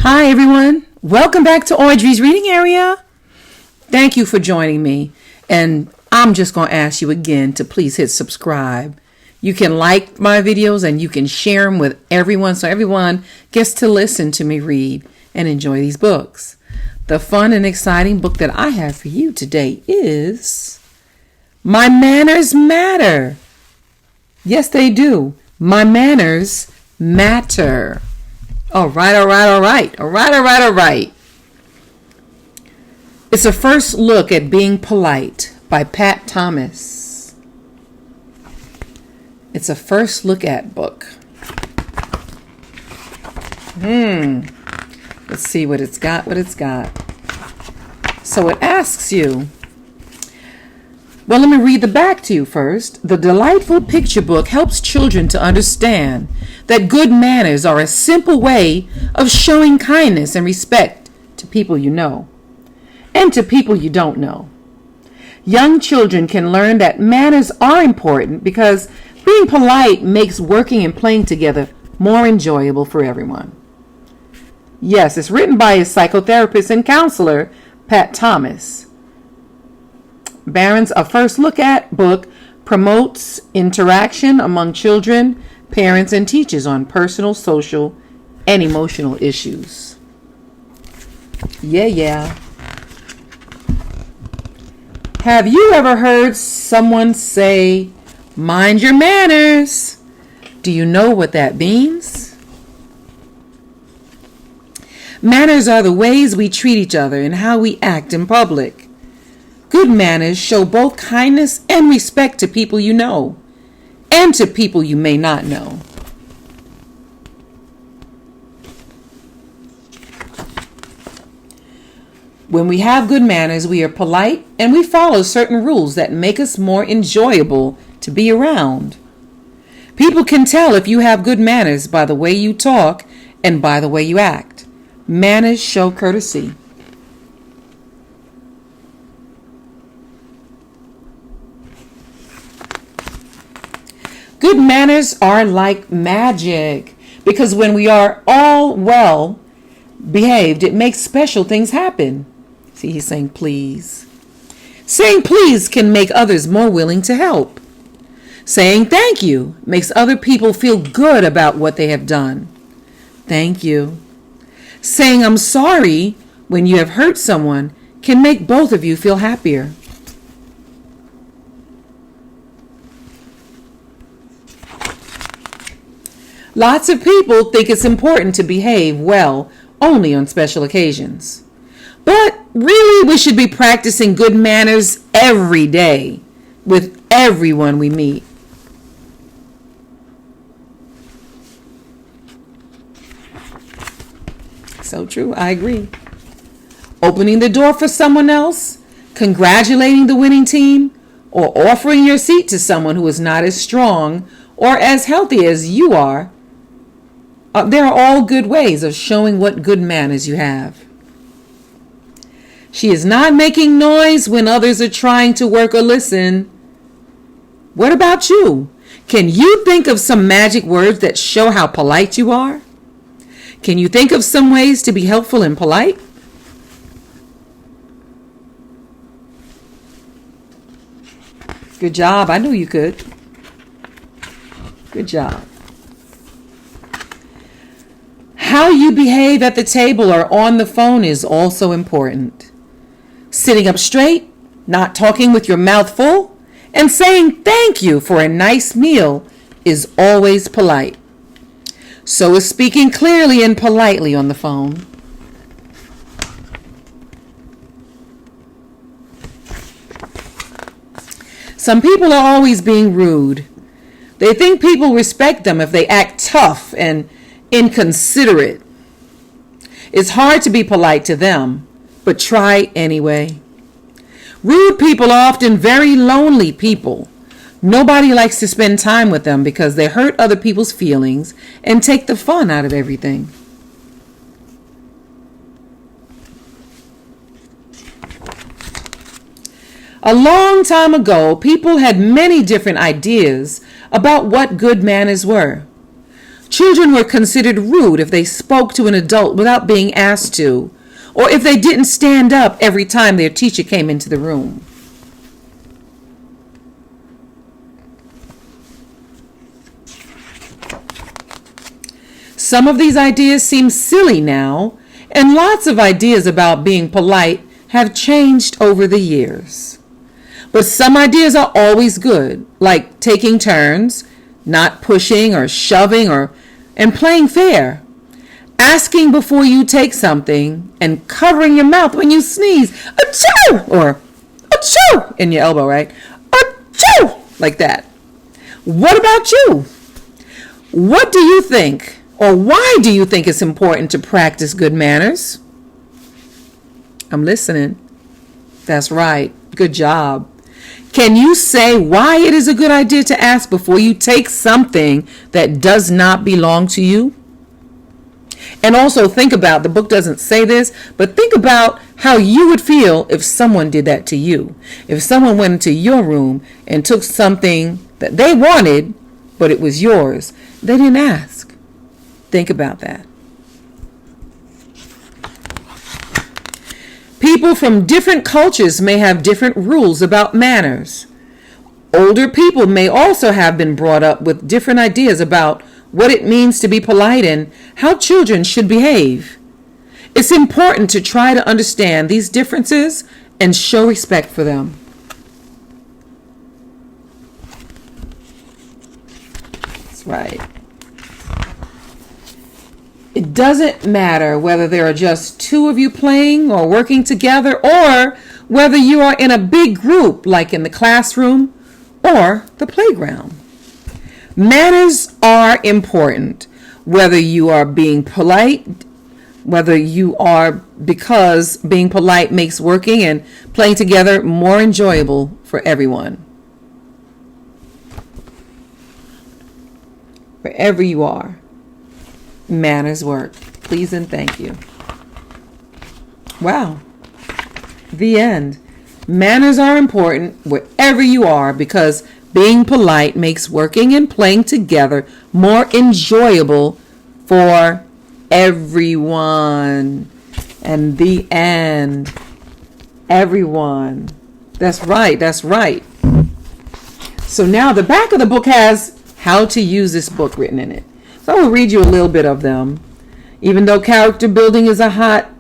Hi everyone, welcome back to Audrey's Reading Area. Thank you for joining me, and I'm just going to ask you again to please hit subscribe. You can like my videos and you can share them with everyone so everyone gets to listen to me read and enjoy these books. The fun and exciting book that I have for you today is My Manners Matter. Yes, they do. My manners matter. All right. It's a first look at being polite by Pat Thomas. It's a first look at book. Let's see what it's got. So it asks you, well, let me read the back to you first. The delightful picture book helps children to understand that good manners are a simple way of showing kindness and respect to people you know and to people you don't know. Young children can learn that manners are important because being polite makes working and playing together more enjoyable for everyone. Yes, it's written by a psychotherapist and counselor, Pat Thomas. Barron's A First Look At book promotes interaction among children, parents, and teachers on personal, social, and emotional issues. Yeah. Have you ever heard someone say, "Mind your manners"? Do you know what that means? Manners are the ways we treat each other and how we act in public. Good manners show both kindness and respect to people you know and to people you may not know. When we have good manners, we are polite and we follow certain rules that make us more enjoyable to be around. People can tell if you have good manners by the way you talk and by the way you act. Manners show courtesy. Good manners are like magic because when we are all well behaved, it makes special things happen. See, he's saying please. Saying please can make others more willing to help. Saying thank you makes other people feel good about what they have done. Thank you. Saying I'm sorry when you have hurt someone can make both of you feel happier. Lots of people think it's important to behave well only on special occasions. But really, we should be practicing good manners every day with everyone we meet. So true, I agree. Opening the door for someone else, congratulating the winning team, or offering your seat to someone who is not as strong or as healthy as you are. There are all good ways of showing what good manners you have. She is not making noise when others are trying to work or listen. What about you? Can you think of some magic words that show how polite you are? Can you think of some ways to be helpful and polite? Good job. I knew you could. Good job. How you behave at the table or on the phone is also important. Sitting up straight, not talking with your mouth full, and saying thank you for a nice meal is always polite. So is speaking clearly and politely on the phone. Some people are always being rude. They think people respect them if they act tough and inconsiderate. It's hard to be polite to them, but try anyway. Rude people are often very lonely people. Nobody likes to spend time with them because they hurt other people's feelings and take the fun out of everything. A long time ago, people had many different ideas about what good manners were. Children were considered rude if they spoke to an adult without being asked to, or if they didn't stand up every time their teacher came into the room. Some of these ideas seem silly now, and lots of ideas about being polite have changed over the years. But some ideas are always good, like taking turns, not pushing or shoving, and playing fair. Asking before you take something and covering your mouth when you sneeze. Achoo! Or achoo! In your elbow, right? Achoo! Like that. What about you? What do you think, or why do you think it's important to practice good manners? I'm listening. That's right. Good job. Can you say why it is a good idea to ask before you take something that does not belong to you? And also think about, the book doesn't say this, but think about how you would feel if someone did that to you. If someone went into your room and took something that they wanted, but it was yours. They didn't ask. Think about that. People from different cultures may have different rules about manners. Older people may also have been brought up with different ideas about what it means to be polite and how children should behave. It's important to try to understand these differences and show respect for them. That's right. It doesn't matter whether there are just two of you playing or working together, or whether you are in a big group like in the classroom or the playground. Manners are important, whether you are being polite, whether you are because being polite makes working and playing together more enjoyable for everyone. Wherever you are, manners work. Please and thank you. Wow. The end. Manners are important wherever you are because being polite makes working and playing together more enjoyable for everyone. And the end. Everyone. That's right. That's right. So now the back of the book has how to use this book written in it. So I will read you a little bit of them. Even though character building is a hot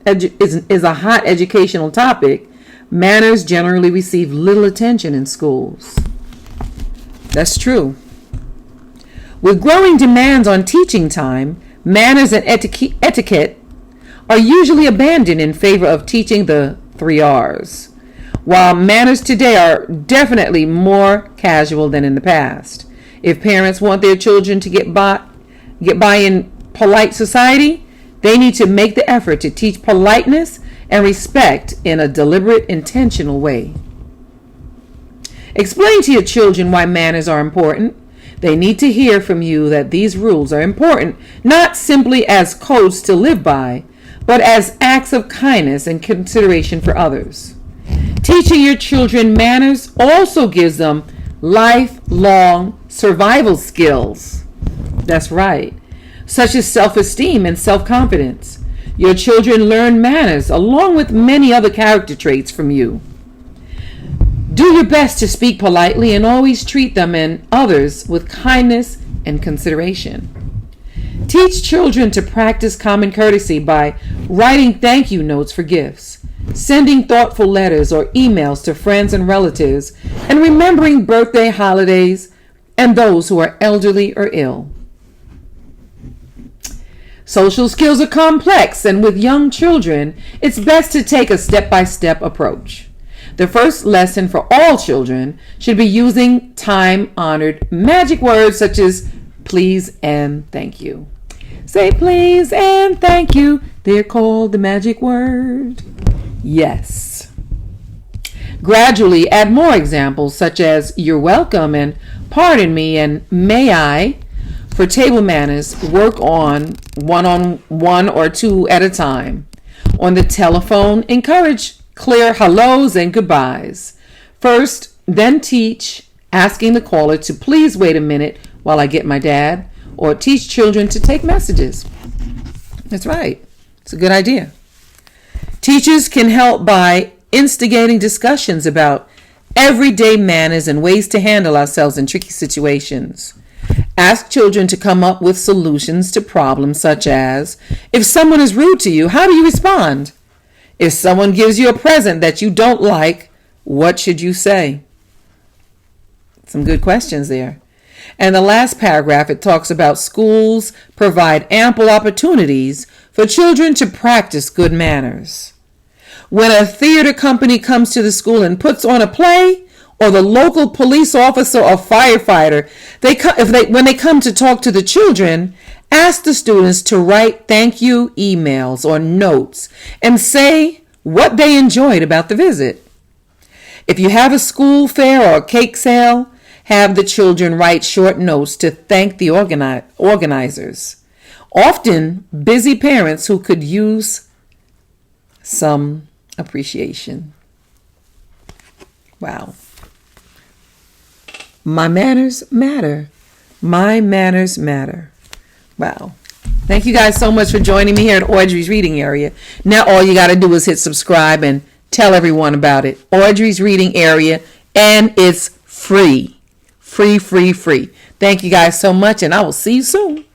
educational topic, manners generally receive little attention in schools. That's true. With growing demands on teaching time, manners and etiquette are usually abandoned in favor of teaching the 3 R's. While manners today are definitely more casual than in the past. If parents want their children to get by in polite society, they need to make the effort to teach politeness and respect in a deliberate, intentional way. Explain to your children why manners are important. They need to hear from you that these rules are important, not simply as codes to live by, but as acts of kindness and consideration for others. Teaching your children manners also gives them lifelong survival skills. That's right. Such as self-esteem and self-confidence. Your children learn manners along with many other character traits from you. Do your best to speak politely and always treat them and others with kindness and consideration. Teach children to practice common courtesy by writing thank you notes for gifts, sending thoughtful letters or emails to friends and relatives, and remembering birthday holidays and those who are elderly or ill. Social skills are complex, and with young children, it's best to take a step-by-step approach. The first lesson for all children should be using time-honored magic words such as please and thank you. Say please and thank you. They're called the magic word. Yes. Gradually add more examples such as you're welcome and pardon me and may I. For table manners, work on one or two at a time. On the telephone, encourage clear hellos and goodbyes. First, then teach asking the caller to please wait a minute while I get my dad, or teach children to take messages. That's right. It's a good idea. Teachers can help by instigating discussions about everyday manners and ways to handle ourselves in tricky situations. Ask children to come up with solutions to problems such as, if someone is rude to you, how do you respond? If someone gives you a present that you don't like, what should you say? Some good questions there. And the last paragraph, it talks about schools provide ample opportunities for children to practice good manners. When a theater company comes to the school and puts on a play, or the local police officer or firefighter, when they come to talk to the children, ask the students to write thank you emails or notes and say what they enjoyed about the visit. If you have a school fair or a cake sale, have the children write short notes to thank the organizers. Often, busy parents who could use some appreciation. Wow. My manners matter. My manners matter. Wow. Thank you guys so much for joining me here at Audrey's Reading Area. Now all you got to do is hit subscribe and tell everyone about it. Audrey's Reading Area, and it's free. Free. Thank you guys so much, and I will see you soon.